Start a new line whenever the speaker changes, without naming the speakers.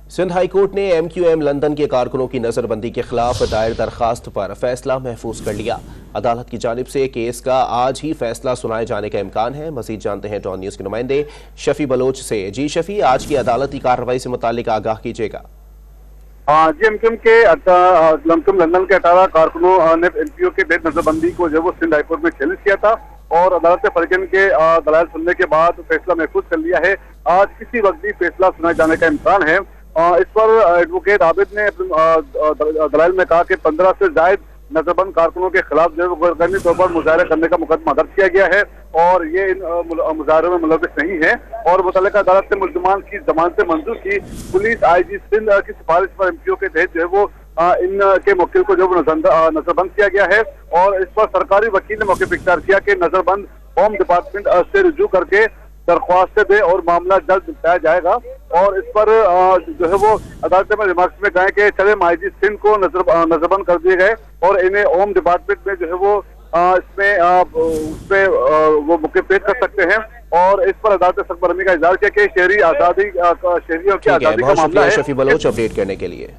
Sindh high court ने MQM London के कारकुनों की नजरबंदी के खिलाफ दायर दरखास्त पर फैसला महफूज कर लिया। अदालत की जानिब से केस का आज ही फैसला सुनाए जाने का इम्कान है। मजीद जानते हैं डॉन न्यूज के नुमाइंदे शफी बलोच से। जी शफी, आज की अदालती कार्रवाई से मुतालिक आगाह कीजिएगा।
जी MQM लंदन के 18 कारकुनों ने MPO के बेहद नजरबंदी को जो वो सिंध हाईकोर्ट में चैलेंज किया था और अदालत ने फरीकैन के दलाल सुनने के बाद फैसला महफूज कर लिया है। आज किसी वक्त भी फैसला सुनाए जाने का इम्कान है। इस पर एडवोकेट आबिद ने दलाल में कहा कि 15 से ज्यादा नजरबंद कारकुनों के खिलाफ जो गैरकानूनी तौर पर मुजाहरा करने का मुकदमा दर्ज किया गया है और ये इन मुजाहरों में मुलविस नहीं है और मुतल्लिका अदालत ने मुल्ज़िमान की जमानत मंजूर की। पुलिस IG सिंध की सिफारिश पर MPO के तहत जो है वो इनके मुवक्किल को जो नजरबंद किया गया है और इस पर सरकारी वकील ने मौके पर इख्तियार किया कि नजरबंद होम डिपार्टमेंट से रुजू करके दरख्वास्त दे और मामला जल्द निपटाया जाएगा। और इस पर जो है वो अदालत में रिमार्क्स में कहे कि चले IG सिंध को नजरबंद कर दिए गए और इन्हें होम डिपार्टमेंट में जो है वो उसमें वो मुख्य पेश कर सकते हैं और इस पर अदालत ने सरबराही का इजहार किया कि शहरी आजादी शहरियों की आजादी का मामला है।
शफी बलोच अपडेट करने के लिए।